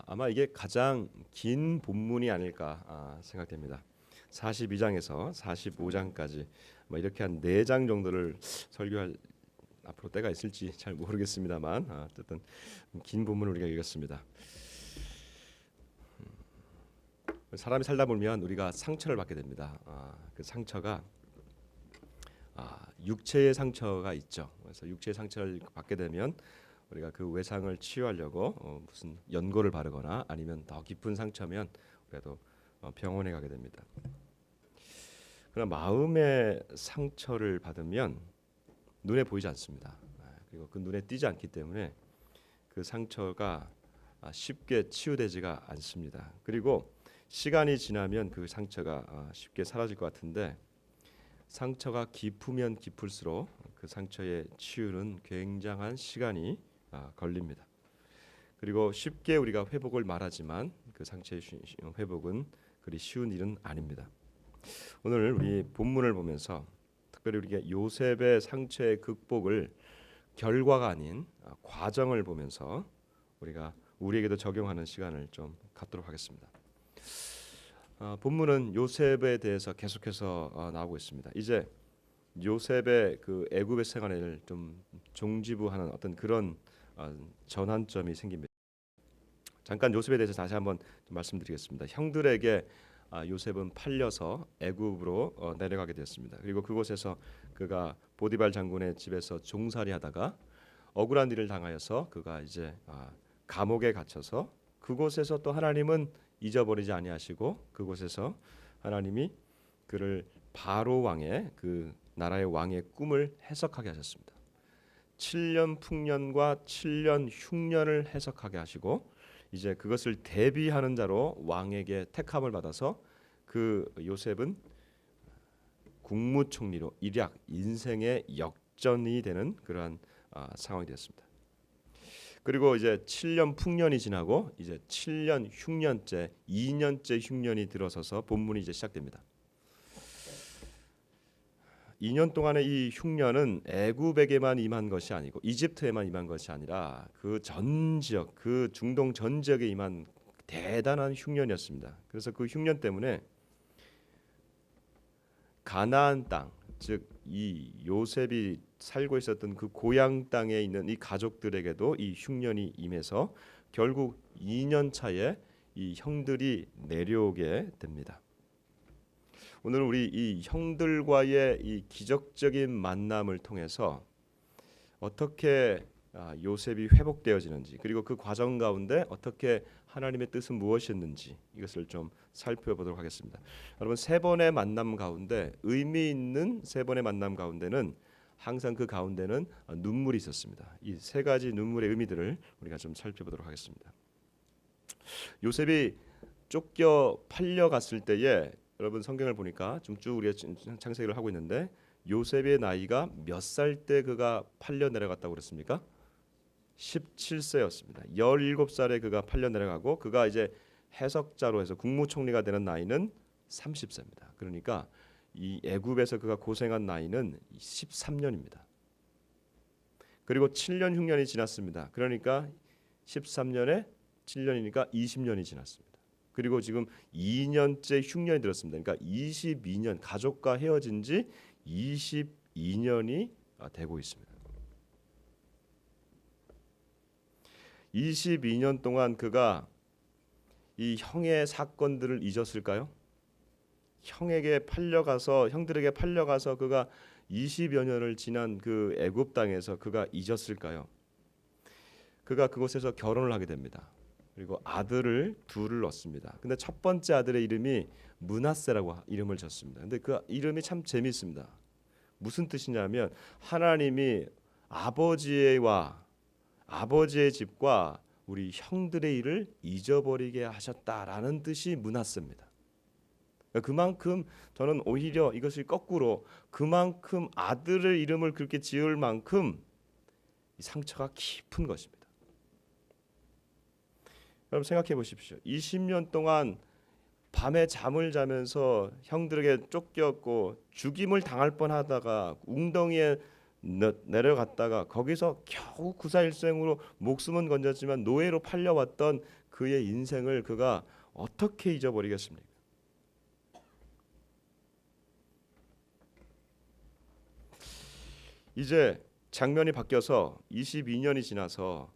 아마 이게 가장 긴 본문이 아닐까 생각됩니다. 42장에서 45장까지 이렇게 한 4장 정도를 설교할 앞으로 때가 있을지 잘 모르겠습니다만 어쨌든 긴 본문을 우리가 읽었습니다. 사람이 살다 보면 우리가 상처를 받게 됩니다. 그 상처가 육체의 상처가 있죠. 그래서 육체의 상처를 받게 되면 우리가 그 외상을 치유하려고 무슨 연고를 바르거나 아니면 더 깊은 상처면 그래도 병원에 가게 됩니다. 그러나 마음의 상처를 받으면 눈에 보이지 않습니다. 그리고 그 눈에 띄지 않기 때문에 그 상처가 쉽게 치유되지가 않습니다. 그리고 시간이 지나면 그 상처가 쉽게 사라질 것 같은데 상처가 깊으면 깊을수록 그 상처의 치유는 굉장한 시간이 걸립니다. 그리고 쉽게 우리가 회복을 말하지만 그 상처의 회복은 그리 쉬운 일은 아닙니다. 오늘 우리 본문을 보면서 특별히 우리가 요셉의 상처의 극복을 결과가 아닌 과정을 보면서 우리가 우리에게도 적용하는 시간을 좀 갖도록 하겠습니다. 본문은 요셉에 대해서 계속해서 나오고 있습니다. 이제 요셉의 그 애굽의 생활을 좀 종지부하는 어떤 그런 전환점이 생깁니다. 잠깐 요셉에 대해서 다시 한번 말씀드리겠습니다. 형들에게 요셉은 팔려서 애굽으로 내려가게 되었습니다. 그리고 그곳에서 그가 보디발 장군의 집에서 종살이하다가 억울한 일을 당하여서 그가 이제 감옥에 갇혀서 그곳에서 또 하나님은 잊어버리지 아니하시고 그곳에서 하나님이 그를 바로 왕의 그 나라의 왕의 꿈을 해석하게 하셨습니다. 7년 풍년과 7년 흉년을 해석하게 하시고 이제 그것을 대비하는 자로 왕에게 택함을 받아서 그 요셉은 국무총리로 일약 인생의 역전이 되는 그러한 상황이 되었습니다. 그리고 이제 7년 풍년이 지나고 이제 7년 흉년째 2년째 흉년이 들어서서 본문이 이제 시작됩니다. 2년 동안의 이 흉년은 애굽에게만 임한 것이 아니고 이집트에만 임한 것이 아니라 그 전 지역, 그 중동 전 지역에 임한 대단한 흉년이었습니다. 그래서 그 흉년 때문에 가나안 땅, 즉 이 요셉이 살고 있었던 그 고향 땅에 있는 이 가족들에게도 이 흉년이 임해서 결국 2년 차에 이 형들이 내려오게 됩니다. 오늘 우리 이 형들과의 이 기적적인 만남을 통해서 어떻게 요셉이 회복되어지는지 그리고 그 과정 가운데 어떻게 하나님의 뜻은 무엇이었는지 이것을 좀 살펴보도록 하겠습니다. 여러분 세 번의 만남 가운데 의미 있는 세 번의 만남 가운데는 항상 그 가운데는 눈물이 있었습니다. 이 세 가지 눈물의 의미들을 우리가 좀 살펴보도록 하겠습니다. 요셉이 쫓겨 팔려갔을 때에 여러분 성경을 보니까 좀 쭉 우리가 창세기를 하고 있는데 요셉의 나이가 몇 살 때 그가 팔려 내려갔다고 그랬습니까? 17세였습니다. 17살에 그가 팔려 내려가고 그가 이제 해석자로 해서 국무총리가 되는 나이는 30세입니다. 그러니까 이 애굽에서 그가 고생한 나이는 13년입니다. 그리고 7년 흉년이 지났습니다. 그러니까 13년에 7년이니까 20년이 지났습니다. 그리고 지금 2년째 흉년이 들었습니다. 그러니까 22년 가족과 헤어진 지 22년이 되고 있습니다. 22년 동안 그가 이 형의 사건들을 잊었을까요? 형들에게 팔려가서 그가 20여 년을 지난 그 애굽 땅에서 그가 잊었을까요? 그가 그곳에서 결혼을 하게 됩니다. 그리고 아들을 둘을 얻습니다. 근데 첫 번째 아들의 이름이 므낫세라고 이름을 졌습니다. 근데 그 이름이 참 재미있습니다. 무슨 뜻이냐면 하나님이 아버지의 집과 우리 형들의 일을 잊어버리게 하셨다라는 뜻이 므낫세입니다. 그만큼 저는 오히려 이것을 거꾸로 그만큼 아들의 이름을 그렇게 지을 만큼 상처가 깊은 것입니다. 여러분 생각해 보십시오. 20년 동안 밤에 잠을 자면서 형들에게 쫓겼고 죽임을 당할 뻔하다가 웅덩이에 내려갔다가 거기서 겨우 구사일생으로 목숨은 건졌지만 노예로 팔려왔던 그의 인생을 그가 어떻게 잊어버리겠습니까? 이제 장면이 바뀌어서 22년이 지나서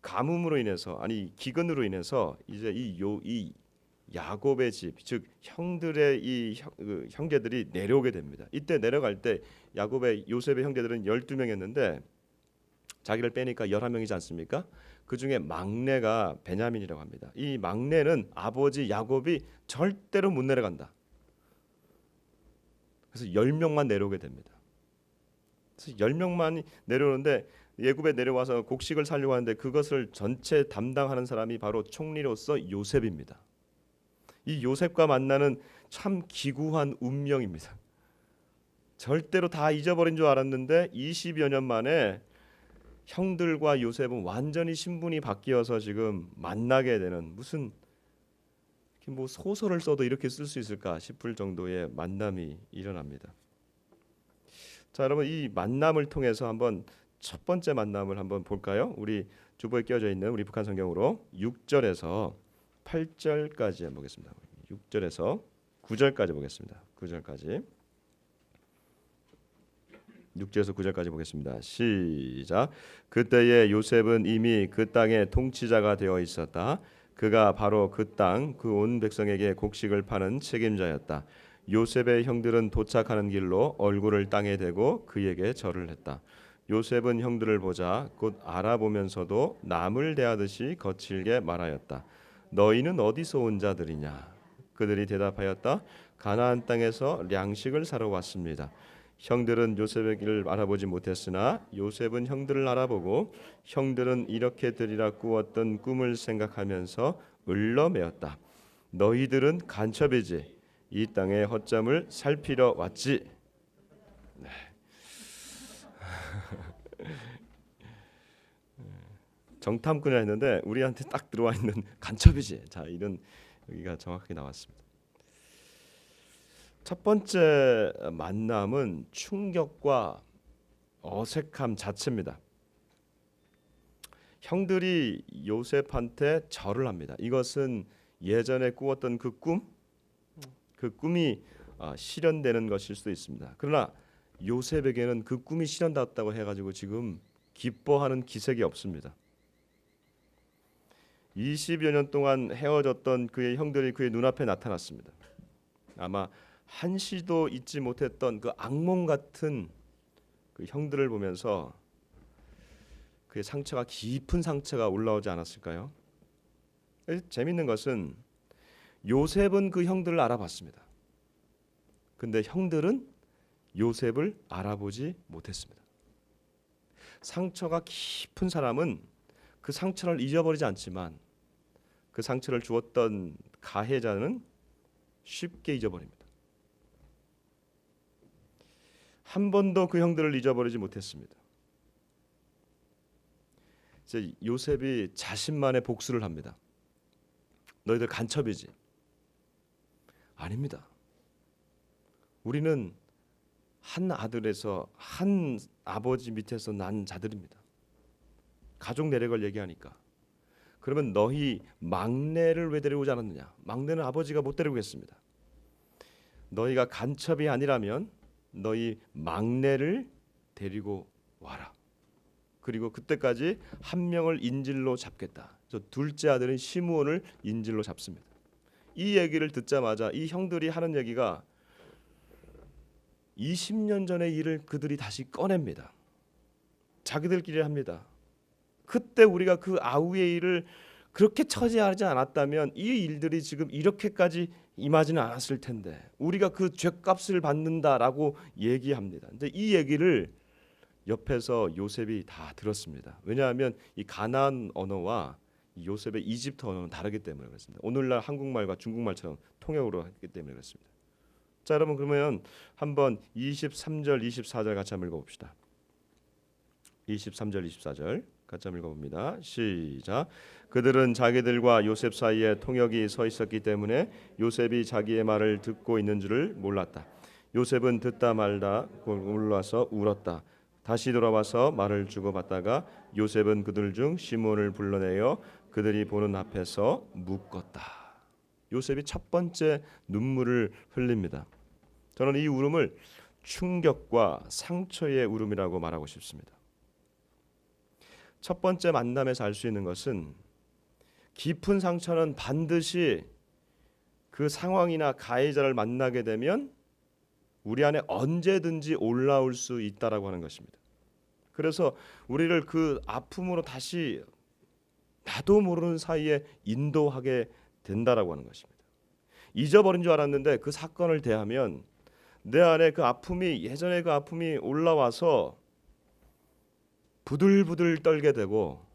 가뭄으로 인해서 아니 기근으로 인해서 이제 이 야곱의 집, 즉 형들의 형제들이 내려오게 됩니다. 이때 내려갈 때 요셉의 형제들은 12명이었는데 자기를 빼니까 11명이지 않습니까? 그 중에 막내가 베냐민이라고 합니다. 이 막내는 아버지 야곱이 절대로 못 내려간다. 그래서 10명만 내려오게 됩니다. 그래서 10명만이 내려오는데 예굽에 내려와서 곡식을 살려고 하는데 그것을 전체 담당하는 사람이 바로 총리로서 요셉입니다. 이 요셉과 만나는 참 기구한 운명입니다. 절대로 다 잊어버린 줄 알았는데 20여 년 만에 형들과 요셉은 완전히 신분이 바뀌어서 지금 만나게 되는, 무슨 뭐 소설을 써도 이렇게 쓸 수 있을까 싶을 정도의 만남이 일어납니다. 자, 여러분, 이 만남을 통해서 한번 첫 번째 만남을 한번 볼까요? 우리 주보에 끼워져 있는 우리 북한 성경으로 6절에서 8절까지 한번 보겠습니다. 6절에서 9절까지 보겠습니다. 9절까지. 6절에서 9절까지 보겠습니다. 시작. 그때에 요셉은 이미 그 땅의 통치자가 되어 있었다. 그가 바로 그 땅, 그 온 백성에게 곡식을 파는 책임자였다. 요셉의 형들은 도착하는 길로 얼굴을 땅에 대고 그에게 절을 했다. 요셉은 형들을 보자 곧 알아보면서도 남을 대하듯이 거칠게 말하였다. 너희는 어디서 온 자들이냐? 그들이 대답하였다. 가나안 땅에서 양식을 사러 왔습니다. 형들은 요셉의 길을 알아보지 못했으나 요셉은 형들을 알아보고 형들은 이렇게 되리라 꾸었던 꿈을 생각하면서 을러매었다. 너희들은 간첩이지 이 땅의 허점을 살피러 왔지. 네. 정탐꾼이라 했는데 우리한테 딱 들어와 있는 간첩이지. 자, 이런 여기가 정확하게 나왔습니다. 첫 번째 만남은 충격과 어색함 자체입니다. 형들이 요셉한테 절을 합니다. 이것은 예전에 꾸었던 그 꿈이 실현되는 것일 수도 있습니다. 그러나 요셉에게는 그 꿈이 실현됐다고 해가지고 지금 기뻐하는 기색이 없습니다. 20여 년 동안 헤어졌던 그의 형들이 그의 눈앞에 나타났습니다. 아마 한시도 잊지 못했던 그 악몽 같은 그 형들을 보면서 그의 상처가, 깊은 상처가 올라오지 않았을까요? 재밌는 것은 요셉은 그 형들을 알아봤습니다. 근데 형들은 요셉을 알아보지 못했습니다. 상처가 깊은 사람은 그 상처를 잊어버리지 않지만 그 상처를 주었던 가해자는 쉽게 잊어버립니다. 한 번도 그 형들을 잊어버리지 못했습니다. 이제 요셉이 자신만의 복수를 합니다. 너희들 간첩이지. 아닙니다. 우리는 한 아들에서 한 아버지 밑에서 난 자들입니다. 가족 내력을 얘기하니까. 그러면 너희 막내를 왜 데려오지 않았느냐? 막내는 아버지가 못 데려오겠습니다. 너희가 간첩이 아니라면 너희 막내를 데리고 와라. 그리고 그때까지 한 명을 인질로 잡겠다. 저 둘째 아들인 시므온을 인질로 잡습니다. 이 얘기를 듣자마자 이 형들이 하는 얘기가 20년 전의 일을 그들이 다시 꺼냅니다. 자기들끼리 합니다. 그때 우리가 그 아우의 일을 그렇게 처리하지 않았다면 이 일들이 지금 이렇게까지 임하지는 않았을 텐데 우리가 그 죗값을 받는다라고 얘기합니다. 근데 이 얘기를 옆에서 요셉이 다 들었습니다. 왜냐하면 이 가나안 언어와 요셉의 이집트 언어는 다르기 때문에 그렇습니다. 오늘날 한국말과 중국말처럼 통역으로 했기 때문에 그렇습니다. 자, 여러분, 그러면 한번 23절 24절 같이 한번 읽어봅시다. 23절 24절 같이 한번 읽어봅니다. 시작. 그들은 자기들과 요셉 사이에 통역이 서 있었기 때문에 요셉이 자기의 말을 듣고 있는 줄을 몰랐다. 요셉은 듣다 말다 올라서 울었다. 다시 돌아와서 말을 주고받다가 요셉은 그들 중 시몬을 불러내어 그들이 보는 앞에서 묶었다. 요셉이 첫 번째 눈물을 흘립니다. 저는 이 울음을 충격과 상처의 울음이라고 말하고 싶습니다. 첫 번째 만남에서 알 수 있는 것은 깊은 상처는 반드시 그 상황이나 가해자를 만나게 되면 우리 안에 언제든지 올라올 수 있다라고 하는 것입니다. 그래서 우리를 그 아픔으로 다시 나도 모르는 사이에 인도하게 된다라고 하는 것입니다. 잊어버린 줄 알았는데 그 사건을 대하면 내 안에 그 아픔이 예전에 그 아픔이 올라와서 부들부들 떨게 되고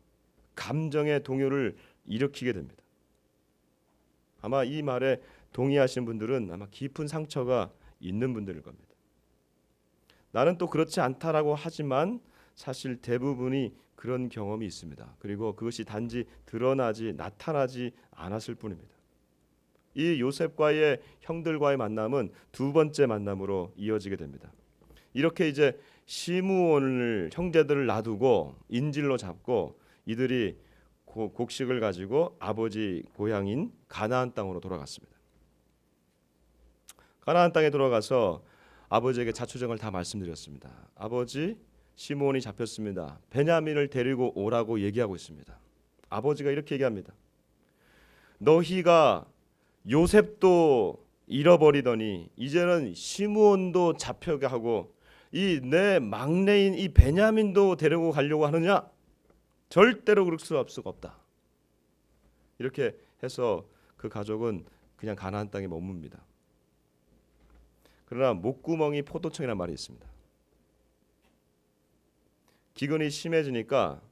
감정의 동요를 일으키게 됩니다. 아마 이 말에 동의하신 분들은 아마 깊은 상처가 있는 분들일 겁니다. 나는 또 그렇지 않다라고 하지만 사실 대부분이 그런 경험이 있습니다. 그리고 그것이 단지 드러나지 나타나지 않았을 뿐입니다. 이 요셉과의 형들과의 만남은 두 번째 만남으로 이어지게 됩니다. 이렇게 이제 시므온을 형제들을 놔두고 인질로 잡고 이들이 곡식을 가지고 아버지 고향인 가나안 땅으로 돌아갔습니다. 가나안 땅에 돌아가서 아버지에게 자초정을 다 말씀드렸습니다. 아버지, 시므온이 잡혔습니다. 베냐민을 데리고 오라고 얘기하고 있습니다. 아버지가 이렇게 얘기합니다. 너희가 요셉도 잃어버리더니 이제는 시므온도 잡혀게 하고 이 내 막내인 이 베냐민도 데리고 가려고 하느냐? 절대로 그럴 수 없다. 이렇게 해서 그 가족은 그냥 가나안 땅에 머뭅니다. 그러나 목구멍이 포도청이라는 말이 있습니다. 기근이 심해지니까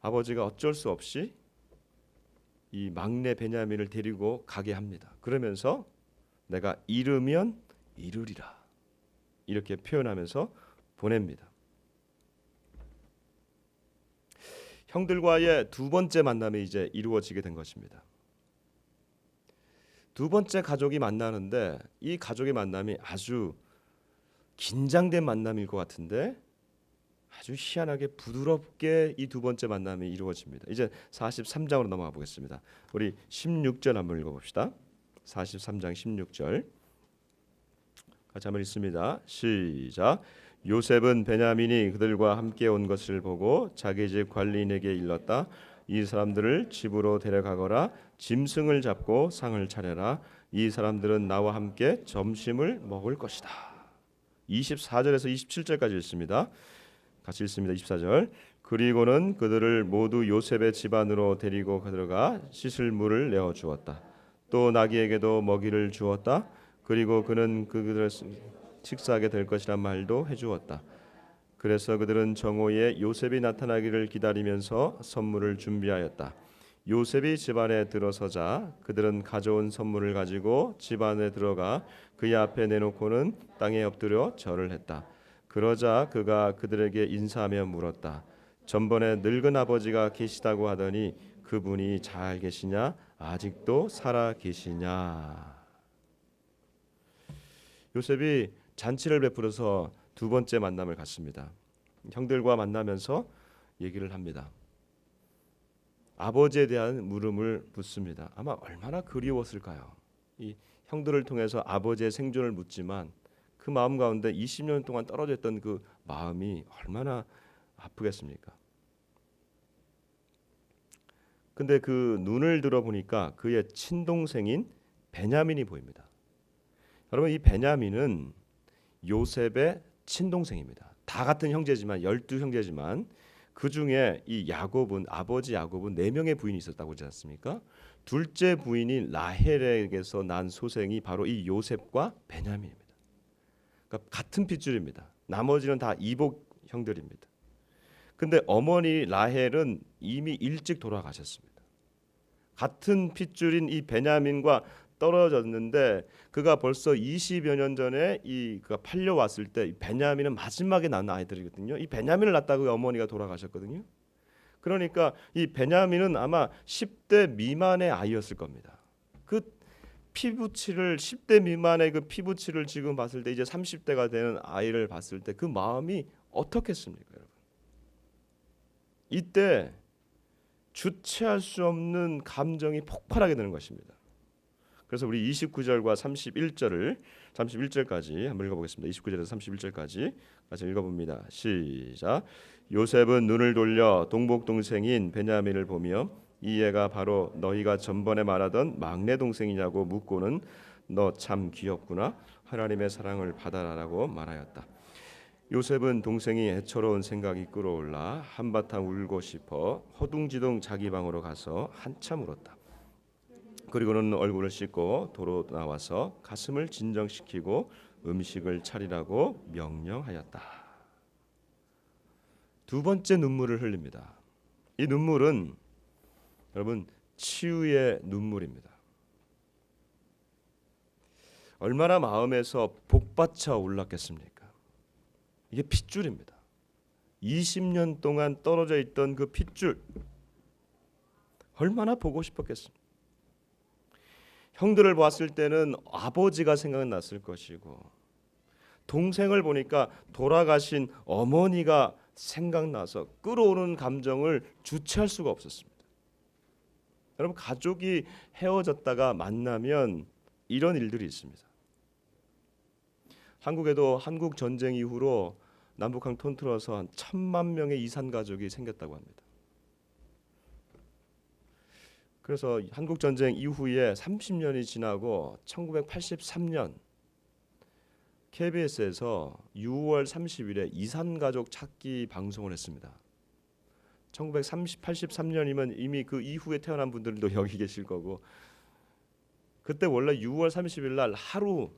아버지가 어쩔 수 없이 이 막내 베냐민을 데리고 가게 합니다. 그러면서 내가 잃으면 이르리라 이렇게 표현하면서 보냅니다. 형들과의 두 번째 만남이 이제 이루어지게 된 것입니다. 두 번째 가족이 만나는데 이 가족의 만남이 아주 긴장된 만남일 것 같은데 아주 희한하게 부드럽게 이 두 번째 만남이 이루어집니다. 이제 43장으로 넘어가 보겠습니다. 우리 16절 한번 읽어봅시다. 43장 16절 같이 한번 읽습니다. 시작. 요셉은 베냐민이 그들과 함께 온 것을 보고 자기 집 관리인에게 일렀다. 이 사람들을 집으로 데려가거라. 짐승을 잡고 상을 차려라. 이 사람들은 나와 함께 점심을 먹을 것이다. 24절에서 27절까지 읽습니다. 같이 읽습니다. 24절. 그리고는 그들을 모두 요셉의 집안으로 데리고 들어가 씻을 물을 내어 주었다. 또 나귀에게도 먹이를 주었다. 그리고 그는 그들을 식사하게 될 것이란 말도 해주었다. 그래서 그들은 정오에 요셉이 나타나기를 기다리면서 선물을 준비하였다. 요셉이 집안에 들어서자 그들은 가져온 선물을 가지고 집안에 들어가 그의 앞에 내놓고는 땅에 엎드려 절을 했다. 그러자 그가 그들에게 인사하며 물었다. 전번에 늙은 아버지가 계시다고 하더니 그분이 잘 계시냐? 아직도 살아 계시냐? 요셉이 잔치를 베풀어서 두 번째 만남을 갖습니다. 형들과 만나면서 얘기를 합니다. 아버지에 대한 물음을 묻습니다. 아마 얼마나 그리웠을까요? 이 형들을 통해서 아버지의 생존을 묻지만 그 마음 가운데 20년 동안 떨어져 있던 그 마음이 얼마나 아프겠습니까? 근데 그 눈을 들어보니까 그의 친동생인 베냐민이 보입니다. 여러분, 이 베냐민은 요셉의 친동생입니다. 다 같은 형제지만 12형제지만 그 중에 이 야곱은 아버지 야곱은 4명의 부인이 있었다고 하지 않습니까? 둘째 부인인 라헬에게서 난 소생이 바로 이 요셉과 베냐민입니다. 그러니까 같은 핏줄입니다. 나머지는 다 이복 형들입니다. 근데 어머니 라헬은 이미 일찍 돌아가셨습니다. 같은 핏줄인 이 베냐민과 떨어졌는데 그가 벌써 20여 년 전에 그가 팔려왔을 때 베냐민은 마지막에 낳은 아이들이거든요. 이 베냐민을 낳다가 어머니가 돌아가셨거든요. 그러니까 이 베냐민은 아마 10대 미만의 아이였을 겁니다. 그 피부치를 10대 미만의 그 피부치를 지금 봤을 때 이제 30대가 되는 아이를 봤을 때 그 마음이 어떻겠습니까, 여러분? 이때 주체할 수 없는 감정이 폭발하게 되는 것입니다. 그래서 우리 29절과 31절까지 한번 읽어보겠습니다. 29절에서 31절까지 같이 읽어봅니다. 시작. 요셉은 눈을 돌려 동복 동생인 베냐민을 보며 이 애가 바로 너희가 전번에 말하던 막내 동생이냐고 묻고는 너 참 귀엽구나 하나님의 사랑을 받아라라고 말하였다. 요셉은 동생이 애처로운 생각이 끌어올라 한바탕 울고 싶어 허둥지둥 자기 방으로 가서 한참 울었다. 그리고는 얼굴을 씻고 도로 나와서 가슴을 진정시키고 음식을 차리라고 명령하였다. 두 번째 눈물을 흘립니다. 이 눈물은 여러분 치유의 눈물입니다. 얼마나 마음에서 복받쳐 올랐겠습니까? 이게 핏줄입니다. 20년 동안 떨어져 있던 그 핏줄 얼마나 보고 싶었겠습니까? 형들을 봤을 때는 아버지가 생각났을 것이고 동생을 보니까 돌아가신 어머니가 생각나서 끌어오는 감정을 주체할 수가 없었습니다. 여러분 가족이 헤어졌다가 만나면 이런 일들이 있습니다. 한국에도 한국 전쟁 이후로 남북한 통틀어서 한 1,000만 명의 이산 가족이 생겼다고 합니다. 그래서 한국 전쟁 이후에 30년이 지나고 1983년 KBS에서 6월 30일에 이산 가족 찾기 방송을 했습니다. 1983년이면 이미 그 이후에 태어난 분들도 여기 계실 거고 그때 원래 6월 30일 날 하루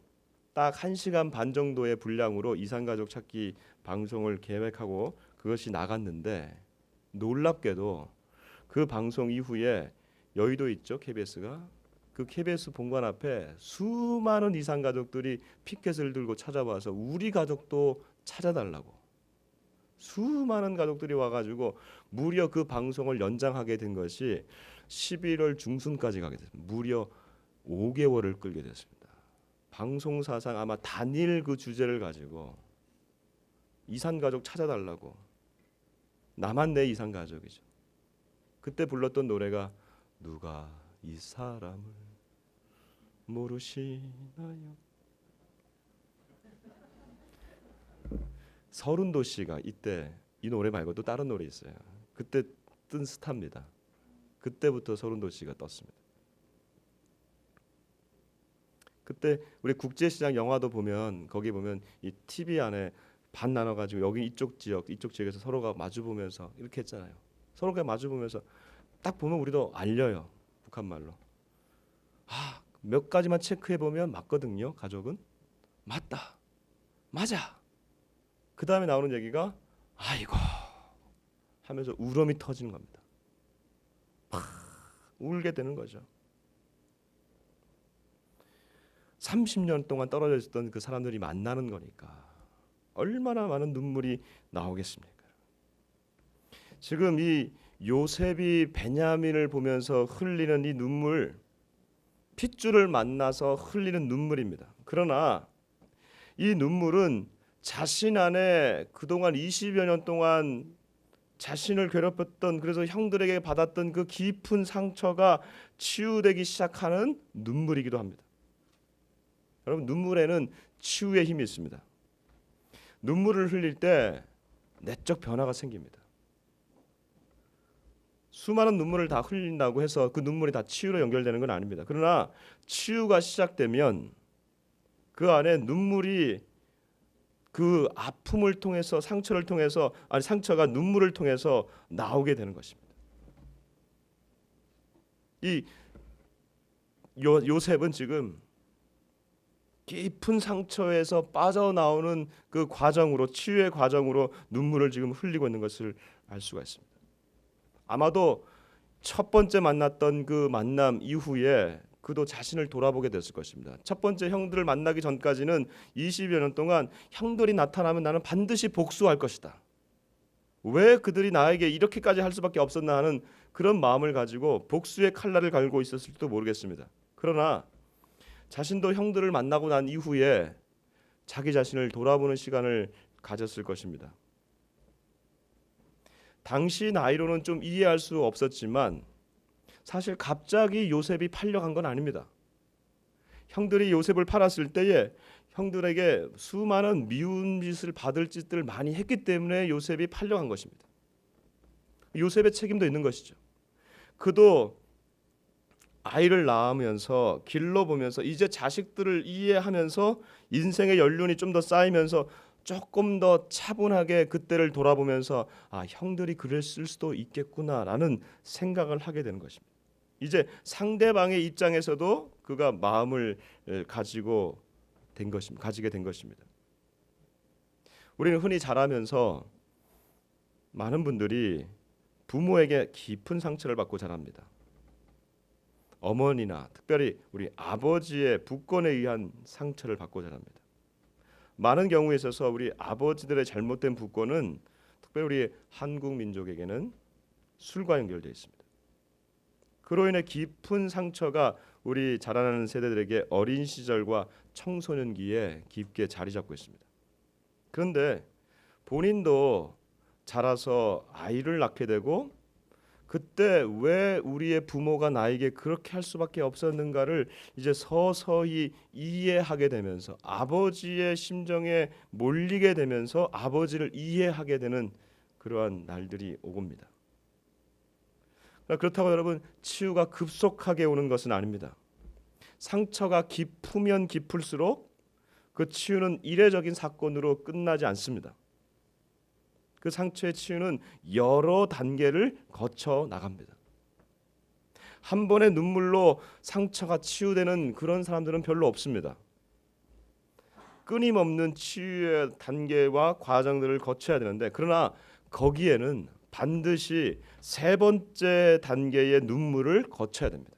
딱 1시간 반 정도의 분량으로 이산가족 찾기 방송을 계획하고 그것이 나갔는데 놀랍게도 그 방송 이후에 여의도 있죠 KBS가 그 KBS 본관 앞에 수많은 이산가족들이 피켓을 들고 찾아와서 우리 가족도 찾아달라고 수많은 가족들이 와가지고 무려 그 방송을 연장하게 된 것이 11월 중순까지 가게 됐습니다. 무려 5개월을 끌게 됐습니다. 방송사상 아마 단일 그 주제를 가지고 이산가족 찾아달라고 나만 내 이산가족이죠. 그때 불렀던 노래가 누가 이 사람을 모르시나요? 서른도 씨가 이때 이 노래 말고도 다른 노래 있어요. 그때 뜬 스타입니다. 그때부터 서른도 씨가 떴습니다. 그때 우리 국제시장 영화도 보면 거기 보면 이 TV 안에 반 나눠가지고 여기 이쪽 지역에서 서로가 마주 보면서 이렇게 했잖아요. 서로가 마주 보면서 딱 보면 우리도 알려요. 북한 말로. 몇 가지만 체크해 보면 맞거든요. 가족은 맞다, 맞아. 그 다음에 나오는 얘기가 아이고 하면서 울음이 터지는 겁니다. 막 울게 되는 거죠. 30년 동안 떨어져 있었던 그 사람들이 만나는 거니까 얼마나 많은 눈물이 나오겠습니까? 지금 이 요셉이 베냐민을 보면서 흘리는 이 눈물, 핏줄을 만나서 흘리는 눈물입니다. 그러나 이 눈물은 자신 안에 그동안 20여 년 동안 자신을 괴롭혔던 그래서 형들에게 받았던 그 깊은 상처가 치유되기 시작하는 눈물이기도 합니다. 여러분 눈물에는 치유의 힘이 있습니다. 눈물을 흘릴 때 내적 변화가 생깁니다. 수많은 눈물을 다 흘린다고 해서 그 눈물이 다 치유로 연결되는 건 아닙니다. 그러나 치유가 시작되면 그 안에 눈물이 그 아픔을 통해서 상처를 통해서 상처가 눈물을 통해서 나오게 되는 것입니다. 이 요셉은 지금 깊은 상처에서 빠져나오는 그 과정으로 치유의 과정으로 눈물을 지금 흘리고 있는 것을 알 수가 있습니다. 아마도 첫 번째 만났던 그 만남 이후에 그도 자신을 돌아보게 됐을 것입니다. 첫 번째 형들을 만나기 전까지는 20여 년 동안 형들이 나타나면 나는 반드시 복수할 것이다. 왜 그들이 나에게 이렇게까지 할 수밖에 없었나 하는 그런 마음을 가지고 복수의 칼날을 갈고 있었을지도 모르겠습니다. 그러나 자신도 형들을 만나고 난 이후에 자기 자신을 돌아보는 시간을 가졌을 것입니다. 당시 나이로는 좀 이해할 수 없었지만 사실 갑자기 요셉이 팔려간 건 아닙니다. 형들이 요셉을 팔았을 때에 형들에게 수많은 미운 짓을 받을 짓들을 많이 했기 때문에 요셉이 팔려간 것입니다. 요셉의 책임도 있는 것이죠. 그도 아이를 낳으면서 길러보면서 이제 자식들을 이해하면서 인생의 연륜이 좀 더 쌓이면서 조금 더 차분하게 그때를 돌아보면서 형들이 그랬을 수도 있겠구나라는 생각을 하게 되는 것입니다. 이제 상대방의 입장에서도 그가 마음을 가지게 된 것입니다. 우리는 흔히 자라면서 많은 분들이 부모에게 깊은 상처를 받고 자랍니다. 어머니나 특별히 우리 아버지의 부권에 의한 상처를 받고 자랍니다. 많은 경우에 있어서 우리 아버지들의 잘못된 부권은 특별히 우리 한국 민족에게는 술과 연결되어 있습니다. 그로 인해 깊은 상처가 우리 자라나는 세대들에게 어린 시절과 청소년기에 깊게 자리 잡고 있습니다. 그런데 본인도 자라서 아이를 낳게 되고 그때 왜 우리의 부모가 나에게 그렇게 할 수밖에 없었는가를 이제 서서히 이해하게 되면서 아버지의 심정에 몰리게 되면서 아버지를 이해하게 되는 그러한 날들이 오겁니다. 그렇다고 여러분 치유가 급속하게 오는 것은 아닙니다. 상처가 깊으면 깊을수록 그 치유는 이례적인 사건으로 끝나지 않습니다. 그 상처의 치유는 여러 단계를 거쳐 나갑니다. 한 번의 눈물로 상처가 치유되는 그런 사람들은 별로 없습니다. 끊임없는 치유의 단계와 과정들을 거쳐야 되는데 그러나 거기에는 반드시 세 번째 단계의 눈물을 거쳐야 됩니다.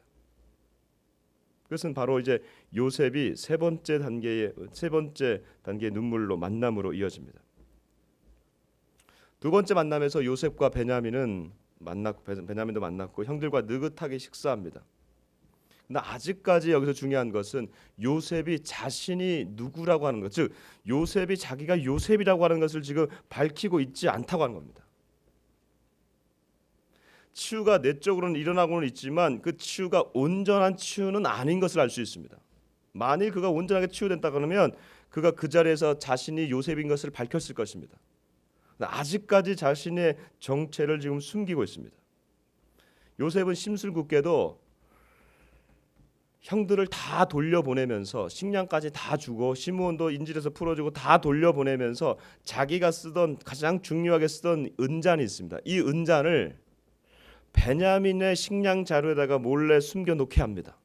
그것은 바로 이제 요셉이 세 번째 단계의 눈물로 만남으로 이어집니다. 두 번째 만남에서 요셉과 베냐민도 만났고 형들과 느긋하게 식사합니다. 근데 아직까지 여기서 중요한 것은 요셉이 자신이 누구라고 하는 것, 즉 요셉이 자기가 요셉이라고 하는 것을 지금 밝히고 있지 않다고 하는 겁니다. 치유가 내적으로는 일어나고는 있지만 그 치유가 온전한 치유는 아닌 것을 알 수 있습니다. 만일 그가 온전하게 치유된다 그러면 그가 그 자리에서 자신이 요셉인 것을 밝혔을 것입니다. 아직까지 자신의 정체를 지금 숨기고 있습니다. 요셉은 심술궂게도 형들을 다 돌려보내면서 식량까지 다 주고 시므온도 인질에서 풀어주고 다 돌려보내면서 자기가 쓰던 가장 중요하게 쓰던 은잔이 있습니다. 이 은잔을 베냐민의 식량 자루에다가 몰래 숨겨놓게 합니다.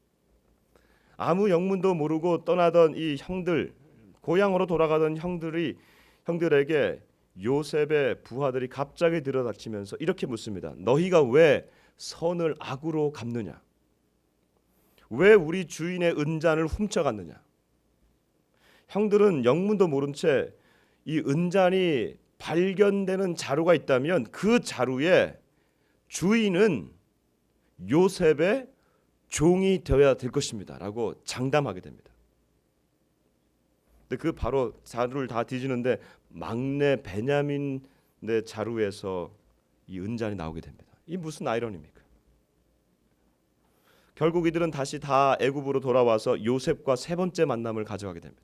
아무 영문도 모르고 떠나던 이 형들, 고향으로 돌아가던 형들에게 요셉의 부하들이 갑자기 들어닥치면서 이렇게 묻습니다. 너희가 왜 선을 악으로 갚느냐? 왜 우리 주인의 은잔을 훔쳐갔느냐? 형들은 영문도 모른 채 이 은잔이 발견되는 자루가 있다면 그 자루에 주인은 요셉의 종이 되어야 될 것입니다 라고 장담하게 됩니다. 근데 그 바로 자루를 다 뒤지는데 막내 베냐민의 자루에서 이 은잔이 나오게 됩니다. 이 무슨 아이러니입니까? 결국 이들은 다시 다 애굽으로 돌아와서 요셉과 세 번째 만남을 가져가게 됩니다.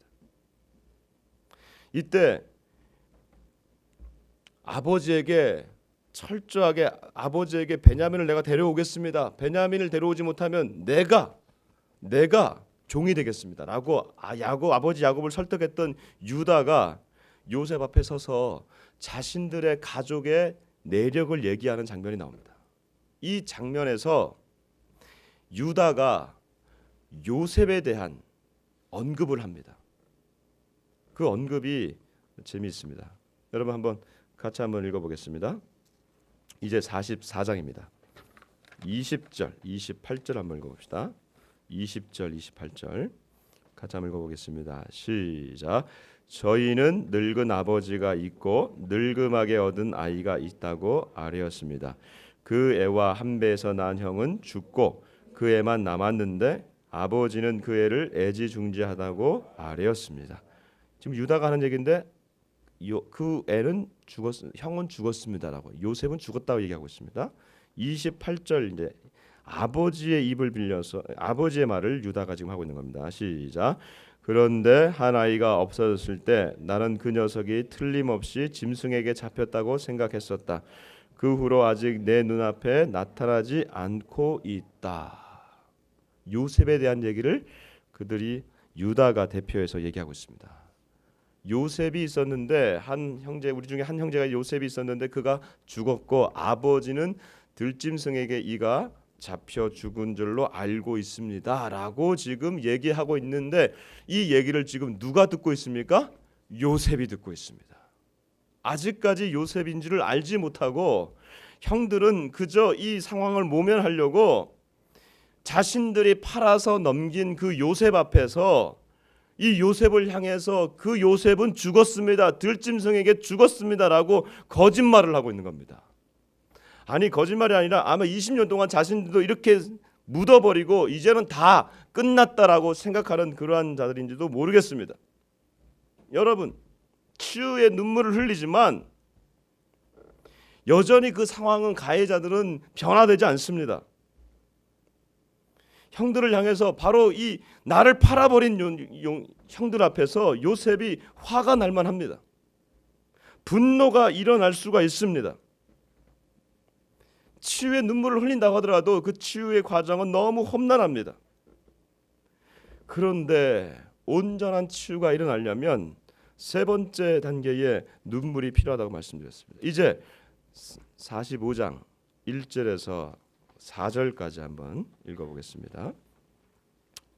이때 아버지에게 베냐민을 내가 데려오겠습니다. 베냐민을 데려오지 못하면 내가 종이 되겠습니다 라고 아버지 야곱을 설득했던 유다가 요셉 앞에 서서 자신들의 가족의 내력을 얘기하는 장면이 나옵니다. 이 장면에서 유다가 요셉에 대한 언급을 합니다. 그 언급이 재미있습니다. 여러분 같이 한번 읽어보겠습니다. 이제 44장입니다. 20절, 28절 한번 읽어봅시다. 20절, 28절 같이 한번 읽어보겠습니다. 시작. 저희는 늙은 아버지가 있고 늙음하게 얻은 아이가 있다고 아뢰었습니다. 그 애와 한 배에서 난 형은 죽고 그 애만 남았는데 아버지는 그 애를 애지중지하다고 아뢰었습니다. 지금 유다가 하는 얘기인데 그 애는 형은 죽었습니다라고, 요셉은 죽었다고 얘기하고 있습니다. 28절 이제 아버지의 입을 빌려서 아버지의 말을 유다가 지금 하고 있는 겁니다. 시작. 그런데 한 아이가 없어졌을 때 나는 그 녀석이 틀림없이 짐승에게 잡혔다고 생각했었다. 그 후로 아직 내 눈앞에 나타나지 않고 있다. 요셉에 대한 얘기를 그들이 유다가 대표해서 얘기하고 있습니다. 요셉이 있었는데 한 형제, 우리 중에 한 형제가 요셉이 있었는데 그가 죽었고 아버지는 들짐승에게 이가 잡혀 죽은 줄로 알고 있습니다라고 지금 얘기하고 있는데, 이 얘기를 지금 누가 듣고 있습니까? 요셉이 듣고 있습니다. 아직까지 요셉인 줄을 알지 못하고 형들은 그저 이 상황을 모면하려고 자신들이 팔아서 넘긴 그 요셉 앞에서 이 요셉을 향해서 그 요셉은 죽었습니다, 들짐승에게 죽었습니다라고 거짓말을 하고 있는 겁니다. 아니, 거짓말이 아니라 아마 20년 동안 자신들도 이렇게 묻어버리고 이제는 다 끝났다라고 생각하는 그러한 자들인지도 모르겠습니다. 여러분, 치유의 눈물을 흘리지만 여전히 그 상황은, 가해자들은 변화되지 않습니다. 형들을 향해서 바로 이 나를 팔아버린 형들 앞에서 요셉이 화가 날 만합니다. 분노가 일어날 수가 있습니다. 치유의 눈물을 흘린다고 하더라도 그 치유의 과정은 너무 험난합니다. 그런데 온전한 치유가 일어나려면 세 번째 단계의 눈물이 필요하다고 말씀드렸습니다. 이제 45장 1절에서 4절까지 한번 읽어보겠습니다.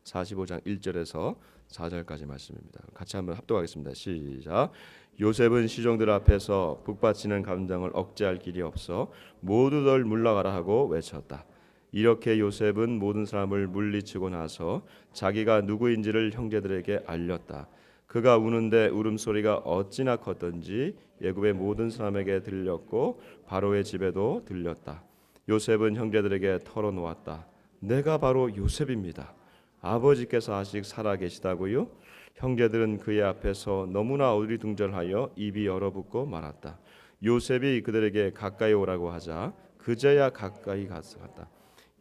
45장 1절에서 4절까지 말씀입니다. 같이 한번 합독하겠습니다. 시작. 요셉은 시종들 앞에서 북받치는 감정을 억제할 길이 없어 모두들 물러가라 하고 외쳤다. 이렇게 요셉은 모든 사람을 물리치고 나서 자기가 누구인지를 형제들에게 알렸다. 그가 우는데 울음소리가 어찌나 컸던지 애굽의 모든 사람에게 들렸고 바로의 집에도 들렸다. 요셉은 형제들에게 털어놓았다. 내가 바로 요셉입니다. 아버지께서 아직 살아 계시다고요? 형제들은 그의 앞에서 너무나 어리둥절하여 입이 얼어붙고 말았다. 요셉이 그들에게 가까이 오라고 하자 그제야 가까이 갔다.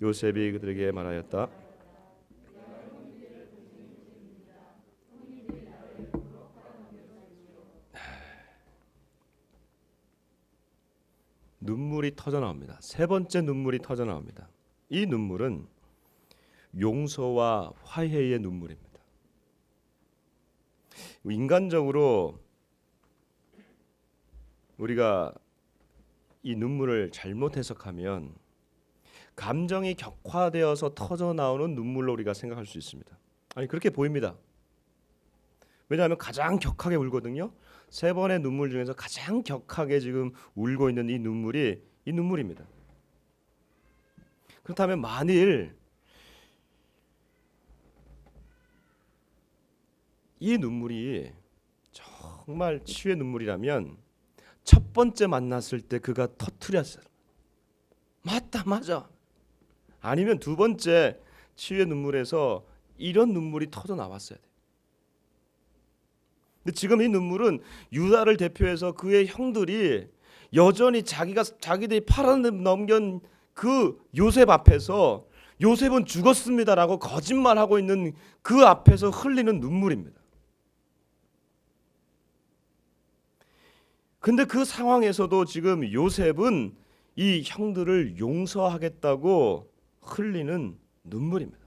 요셉이 그들에게 말하였다. 눈물이 터져 나옵니다. 세 번째 눈물이 터져 나옵니다. 이 눈물은 용서와 화해의 눈물입니다. 인간적으로 우리가 이 눈물을 잘못 해석하면 감정이 격화되어서 터져 나오는 눈물로 우리가 생각할 수 있습니다. 아니, 그렇게 보입니다. 왜냐하면 가장 격하게 울거든요. 세 번의 눈물 중에서 가장 격하게 지금 울고 있는 이 눈물입니다. 그렇다면 만일 이 눈물이 정말 치유의 눈물이라면 첫 번째 만났을 때 그가 터뜨렸어요. 맞다, 맞아. 아니면 두 번째 치유의 눈물에서 이런 눈물이 터져 나왔어야 돼. 근데 지금 이 눈물은 유다를 대표해서 그의 형들이 여전히 자기들이 팔아넘긴 그 요셉 앞에서 요셉은 죽었습니다라고 거짓말하고 있는 그 앞에서 흘리는 눈물입니다. 근데 그 상황에서도 지금 요셉은 이 형들을 용서하겠다고 흘리는 눈물입니다.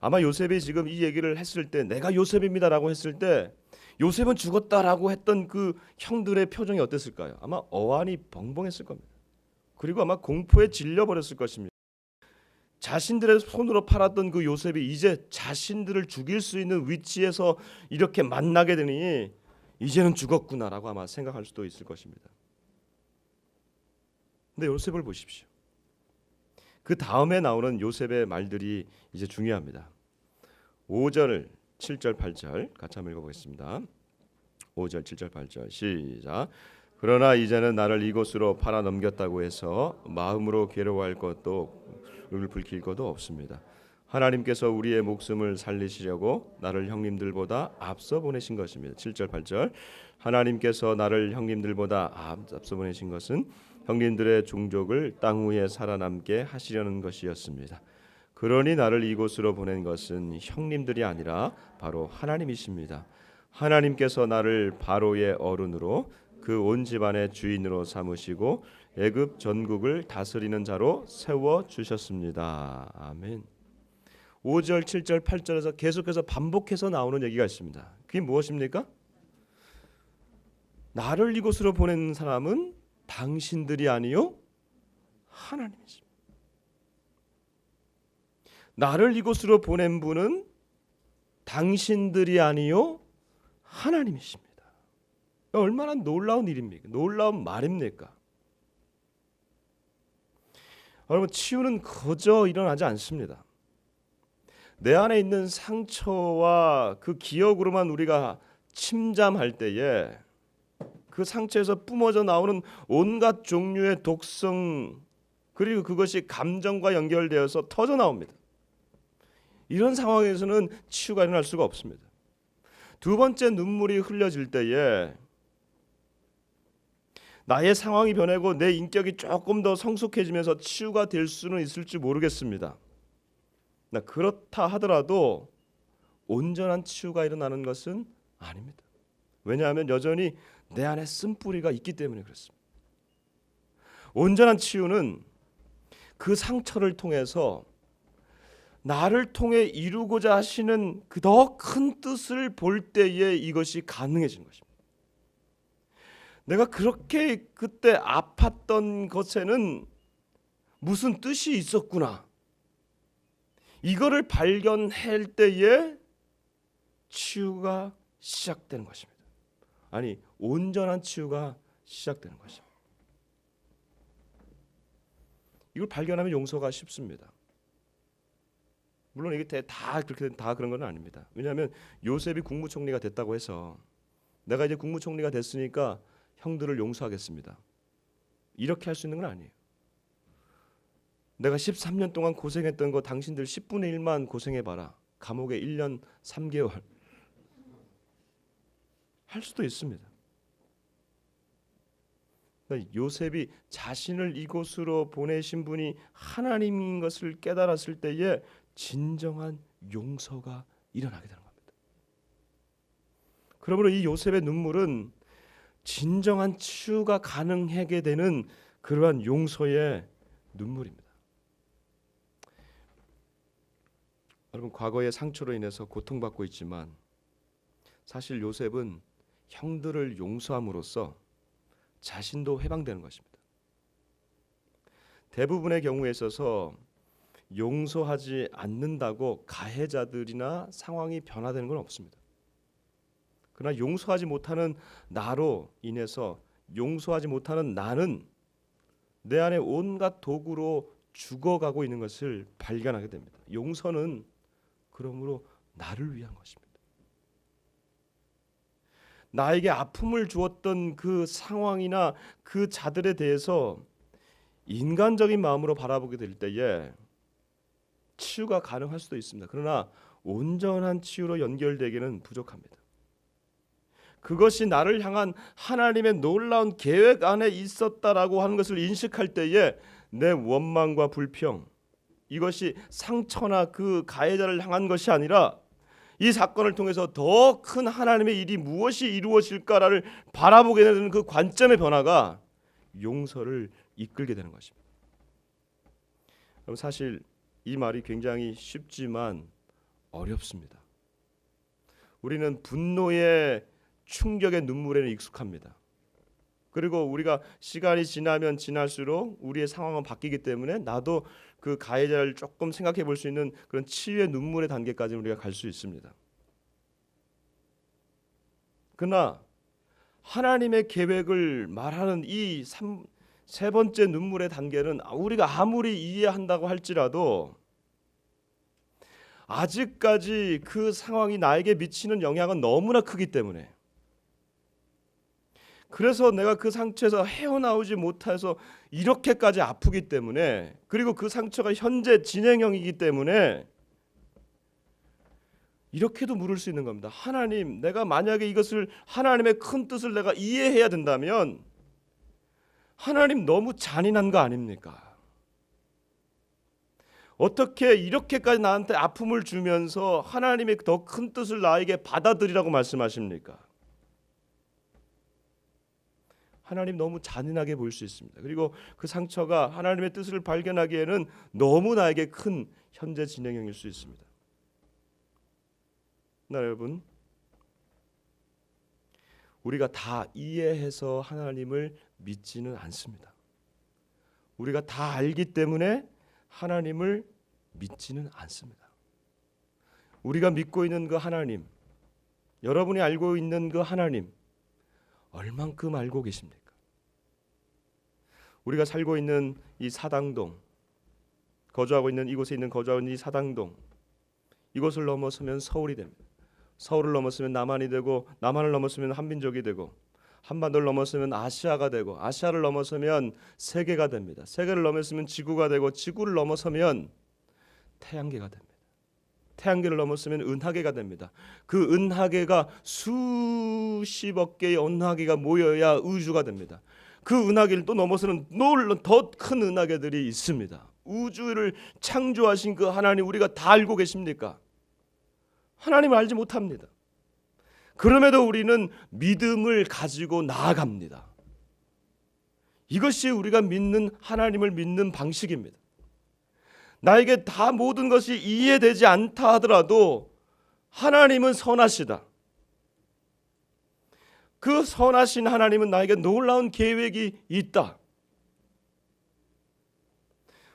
아마 요셉이 지금 이 얘기를 했을 때, 내가 요셉입니다라고 했을 때 요셉은 죽었다라고 했던 그 형들의 표정이 어땠을까요? 아마 어안이 벙벙했을 겁니다. 그리고 아마 공포에 질려버렸을 것입니다. 자신들의 손으로 팔았던 그 요셉이 이제 자신들을 죽일 수 있는 위치에서 이렇게 만나게 되니 이제는 죽었구나라고 아마 생각할 수도 있을 것입니다. 근데 요셉을 보십시오. 그 다음에 나오는 요셉의 말들이 이제 중요합니다. 5절, 7절, 8절 같이 한번 읽어보겠습니다. 5절, 7절, 8절 시작. 그러나 이제는 나를 이곳으로 팔아 넘겼다고 해서 마음으로 괴로워할 것도 볼 길거도 없습니다. 하나님께서 우리의 목숨을 살리시려고 나를 형님들보다 앞서 보내신 것입니다. 7절 8절 하나님께서 나를 형님들보다 앞서 보내신 것은 형님들의 종족을 땅 위에 살아남게 하시려는 것이었습니다. 그러니 나를 이곳으로 보낸 것은 형님들이 아니라 바로 하나님이십니다. 하나님께서 나를 바로의 어른으로 그 온 집안의 주인으로 삼으시고 애굽 전국을 다스리는 자로 세워 주셨습니다. 아멘. 5절, 7절, 8절에서 계속해서 반복해서 나오는 얘기가 있습니다. 그게 무엇입니까? 나를 이곳으로 보낸 사람은 당신들이 아니요 하나님이십니다. 나를 이곳으로 보낸 분은 당신들이 아니요 하나님이십니다. 얼마나 놀라운 일입니까? 놀라운 말입니까? 여러분, 치유는 거저 일어나지 않습니다. 내 안에 있는 상처와 그 기억으로만 우리가 침잠할 때에 그 상처에서 뿜어져 나오는 온갖 종류의 독성, 그리고 그것이 감정과 연결되어서 터져 나옵니다. 이런 상황에서는 치유가 일어날 수가 없습니다. 두 번째 눈물이 흘려질 때에 나의 상황이 변하고 내 인격이 조금 더 성숙해지면서 치유가 될 수는 있을지 모르겠습니다. 그렇다 하더라도 온전한 치유가 일어나는 것은 아닙니다. 왜냐하면 여전히 내 안에 쓴뿌리가 있기 때문에 그렇습니다. 온전한 치유는 그 상처를 통해서 나를 통해 이루고자 하시는 그 더 큰 뜻을 볼 때에 이것이 가능해지는 것입니다. 내가 그렇게 그때 아팠던 것에는 무슨 뜻이 있었구나. 이거를 발견할 때에 치유가 시작되는 것입니다. 아니, 온전한 치유가 시작되는 것입니다. 이걸 발견하면 용서가 쉽습니다. 물론 이게 다 그렇게 다 그런 건 아닙니다. 왜냐하면 요셉이 국무총리가 됐다고 해서 내가 이제 국무총리가 됐으니까 형들을 용서하겠습니다. 이렇게 할 수 있는 건 아니에요. 내가 13년 동안 고생했던 거 당신들 10분의 1만 고생해봐라. 감옥에 1년 3개월 할 수도 있습니다. 요셉이 자신을 이곳으로 보내신 분이 하나님인 것을 깨달았을 때에 진정한 용서가 일어나게 되는 겁니다. 그러므로 이 요셉의 눈물은 진정한 치유가 가능하게 되는 그러한 용서의 눈물입니다. 여러분, 과거의 상처로 인해서 고통받고 있지만 사실 요셉은 형들을 용서함으로써 자신도 해방되는 것입니다. 대부분의 경우에 있어서 용서하지 않는다고 가해자들이나 상황이 변화되는 건 없습니다. 그러나 용서하지 못하는 나로 인해서 용서하지 못하는 나는 내 안에 온갖 도구로 죽어가고 있는 것을 발견하게 됩니다. 용서는 그러므로 나를 위한 것입니다. 나에게 아픔을 주었던 그 상황이나 그 자들에 대해서 인간적인 마음으로 바라보게 될 때에 치유가 가능할 수도 있습니다. 그러나 온전한 치유로 연결되기는 부족합니다. 그것이 나를 향한 하나님의 놀라운 계획 안에 있었다라고 하는 것을 인식할 때에 내 원망과 불평, 이것이 상처나 그 가해자를 향한 것이 아니라 이 사건을 통해서 더 큰 하나님의 일이 무엇이 이루어질까를 바라보게 되는 그 관점의 변화가 용서를 이끌게 되는 것입니다. 사실 이 말이 굉장히 쉽지만 어렵습니다. 우리는 분노의 충격의 눈물에는 익숙합니다. 그리고 우리가 시간이 지나면 지날수록 우리의 상황은 바뀌기 때문에 나도 그 가해자를 조금 생각해 볼 수 있는 그런 치유의 눈물의 단계까지 우리가 갈 수 있습니다. 그러나 하나님의 계획을 말하는 이 세 번째 눈물의 단계는 우리가 아무리 이해한다고 할지라도 아직까지 그 상황이 나에게 미치는 영향은 너무나 크기 때문에 그래서 내가 그 상처에서 헤어나오지 못해서 이렇게까지 아프기 때문에, 그리고 그 상처가 현재 진행형이기 때문에 이렇게도 물을 수 있는 겁니다. 하나님, 내가 만약에 이것을 하나님의 큰 뜻을 내가 이해해야 된다면 하나님 너무 잔인한 거 아닙니까? 어떻게 이렇게까지 나한테 아픔을 주면서 하나님의 더 큰 뜻을 나에게 받아들이라고 말씀하십니까? 하나님 너무 잔인하게 보일 수 있습니다. 그리고 그 상처가 하나님의 뜻을 발견하기에는 너무 나에게 큰 현재 진행형일 수 있습니다. 여러분, 우리가 다 이해해서 하나님을 믿지는 않습니다. 우리가 다 알기 때문에 하나님을 믿지는 않습니다. 우리가 믿고 있는 그 하나님, 여러분이 알고 있는 그 하나님, 얼만큼 알고 계십니까? 우리가 살고 있는 이 사당동, 거주하고 있는 이 사당동, 이곳을 넘어서면 서울이 됩니다. 서울을 넘었으면 남한이 되고, 남한을 넘었으면 한민족이 되고, 한반도를 넘었으면 아시아가 되고, 아시아를 넘어서면 세계가 됩니다. 세계를 넘었으면 지구가 되고, 지구를 넘어서면 태양계가 됩니다. 태양계를 넘었으면 은하계가 됩니다. 그 은하계가 수십억 개의 은하계가 모여야 우주가 됩니다. 그 은하계를 또 넘어서는 더 큰 은하계들이 있습니다. 우주를 창조하신 그 하나님, 우리가 다 알고 계십니까? 하나님을 알지 못합니다. 그럼에도 우리는 믿음을 가지고 나아갑니다. 이것이 우리가 믿는 하나님을 믿는 방식입니다. 나에게 다 모든 것이 이해되지 않다 하더라도 하나님은 선하시다. 그 선하신 하나님은 나에게 놀라운 계획이 있다.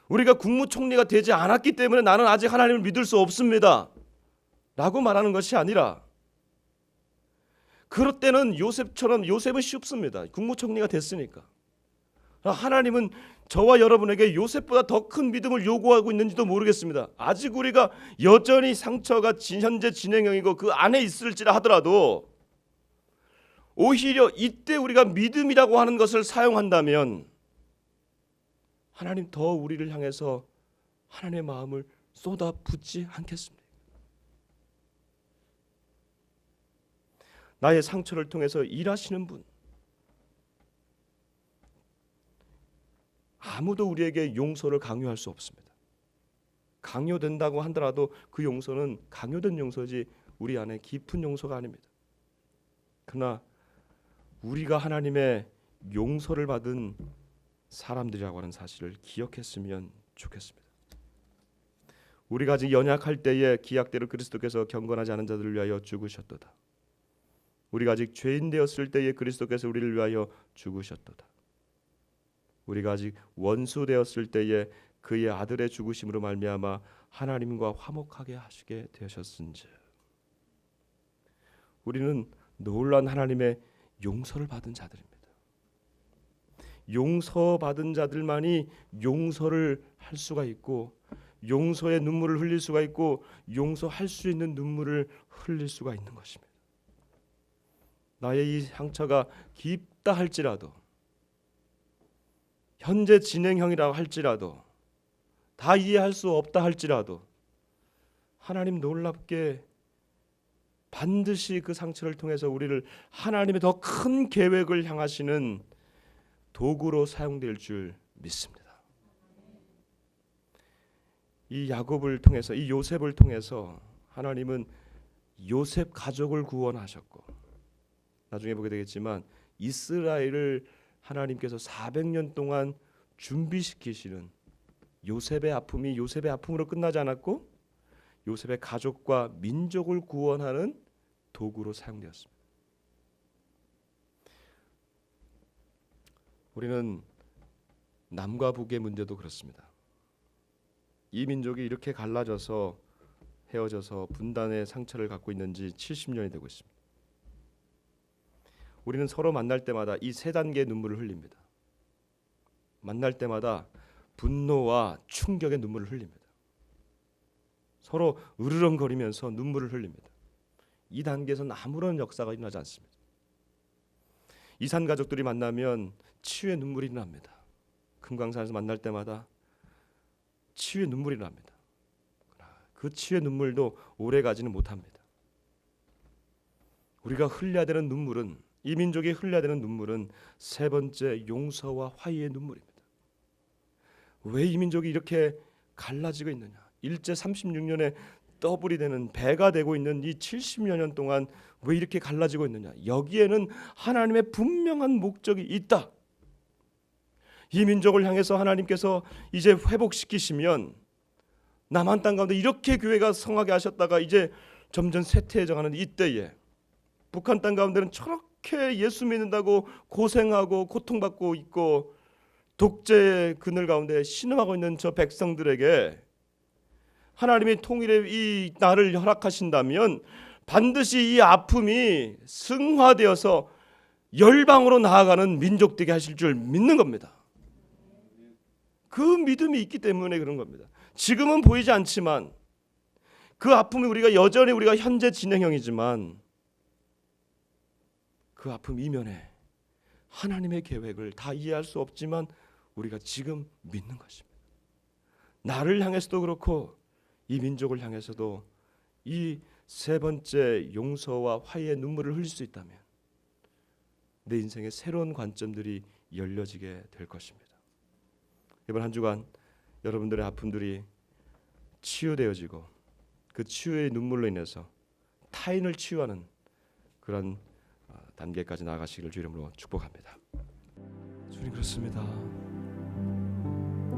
우리가 국무총리가 되지 않았기 때문에 나는 아직 하나님을 믿을 수 없습니다 라고 말하는 것이 아니라, 그럴 때는 요셉은 쉽습니다. 국무총리가 됐으니까. 하나님은 저와 여러분에게 요셉보다 더 큰 믿음을 요구하고 있는지도 모르겠습니다. 아직 우리가 여전히 상처가 현재 진행형이고 그 안에 있을지라 하더라도, 오히려 이때 우리가 믿음이라고 하는 것을 사용한다면 하나님 더 우리를 향해서 하나님의 마음을 쏟아붓지 않겠습니까? 나의 상처를 통해서 일하시는 분, 아무도 우리에게 용서를 강요할 수 없습니다. 강요된다고 하더라도 그 용서는 강요된 용서지 우리 안에 깊은 용서가 아닙니다. 그러나 우리가 하나님의 용서를 받은 사람들이라고 하는 사실을 기억했으면 좋겠습니다. 우리가 아직 연약할 때에 기약대로 그리스도께서 경건하지 않은 자들을 위하여 죽으셨도다. 우리가 아직 죄인 되었을 때에 그리스도께서 우리를 위하여 죽으셨도다. 우리가 아직 원수 되었을 때에 그의 아들의 죽으심으로 말미암아 하나님과 화목하게 하시게 되셨은즉, 우리는 놀라운 하나님의 용서를 받은 자들입니다. 용서받은 자들만이 용서를 할 수가 있고, 용서의 눈물을 흘릴 수가 있고, 용서할 수 있는 눈물을 흘릴 수가 있는 것입니다. 나의 이 상처가 깊다 할지라도, 현재 진행형이라고 할지라도, 다 이해할 수 없다 할지라도, 하나님 놀랍게 반드시 그 상처를 통해서 우리를 하나님의 더 큰 계획을 향하시는 도구로 사용될 줄 믿습니다. 이 야곱을 통해서, 이 요셉을 통해서 하나님은 요셉 가족을 구원하셨고, 나중에 보게 되겠지만 이스라엘을 하나님께서 400년 동안 준비시키시는 요셉의 아픔이 요셉의 아픔으로 끝나지 않았고, 요셉의 가족과 민족을 구원하는 도구로 사용되었습니다. 우리는 남과 북의 문제도 그렇습니다. 이 민족이 이렇게 갈라져서 헤어져서 분단의 상처를 갖고 있는지 70년이 되고 있습니다. 우리는 서로 만날 때마다 이 세 단계의 눈물을 흘립니다. 만날 때마다 분노와 충격의 눈물을 흘립니다. 서로 으르렁거리면서 눈물을 흘립니다. 이 단계에서는 아무런 역사가 일어나지 않습니다. 이산 가족들이 만나면 치유의 눈물이 납니다. 금강산에서 만날 때마다 치유의 눈물이 납니다. 그 치유의 눈물도 오래 가지는 못합니다. 우리가 흘려야 되는 눈물은, 이 민족이 흘려야 되는 눈물은 세 번째 용서와 화해의 눈물입니다. 왜 이 민족이 이렇게 갈라지고 있느냐? 일제 36년에 더블이 되는 배가 되고 있는 이 70여 년 동안 왜 이렇게 갈라지고 있느냐? 여기에는 하나님의 분명한 목적이 있다. 이 민족을 향해서 하나님께서 이제 회복시키시면 남한 땅 가운데 이렇게 교회가 성하게 하셨다가 이제 점점 쇠퇴해져가는 이때에 북한 땅 가운데는 저렇게 예수 믿는다고 고생하고 고통받고 있고 독재의 그늘 가운데 신음하고 있는 저 백성들에게 하나님이 통일의 이 날을 허락하신다면 반드시 이 아픔이 승화되어서 열방으로 나아가는 민족 되게 하실 줄 믿는 겁니다. 그 믿음이 있기 때문에 그런 겁니다. 지금은 보이지 않지만 그 아픔이 우리가 현재 진행형이지만 그 아픔 이면에 하나님의 계획을 다 이해할 수 없지만 우리가 지금 믿는 것입니다. 나를 향해서도 그렇고 이 민족을 향해서도 이 세 번째 용서와 화해의 눈물을 흘릴 수 있다면 내 인생의 새로운 관점들이 열려지게 될 것입니다. 이번 한 주간 여러분들의 아픔들이 치유되어지고 그 치유의 눈물로 인해서 타인을 치유하는 그런 단계까지 나아가시기를 주 이름으로 축복합니다. 주님, 그렇습니다.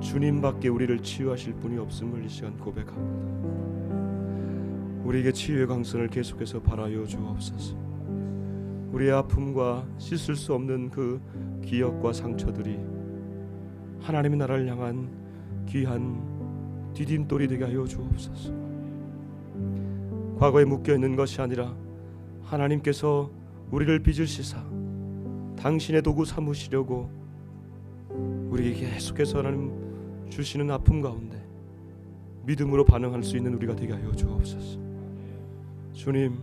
주님밖에 우리를 치유하실 분이 없음을 이 시간 고백합니다. 우리에게 치유의 강선을 계속해서 바라여 주옵소서. 우리의 아픔과 씻을 수 없는 그 기억과 상처들이 하나님의 나라를 향한 귀한 디딤돌이 되게 하여 주옵소서. 과거에 묶여있는 것이 아니라 하나님께서 우리를 빚으시사 당신의 도구 삼으시려고 우리에게 계속해서 하나님 주시는 아픔 가운데 믿음으로 반응할 수 있는 우리가 되게 하여 주옵소서. 주님,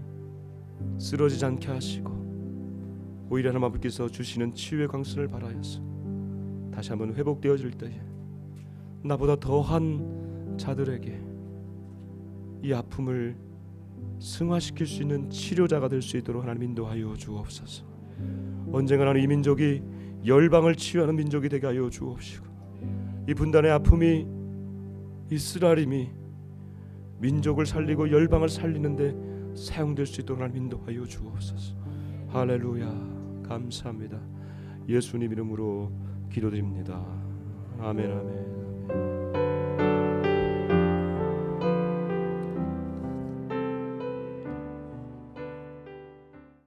쓰러지지 않게 하시고 오히려 하나님 아버지께서 주시는 치유의 강선을 바라여서 다시 한번 회복되어질 때에 나보다 더한 자들에게 이 아픔을 승화시킬 수 있는 치료자가 될 수 있도록 하나님 인도하여 주옵소서. 언젠가는 이 민족이 열방을 치유하는 민족이 되게 하여 주옵시고 이 분단의 아픔이, 이 쓰라림이 민족을 살리고 열방을 살리는데 사용될 수 있도록 하나님 인도하여 주옵소서. 할렐루야, 감사합니다. 예수님 이름으로 기도드립니다. 아멘, 아멘, 아멘.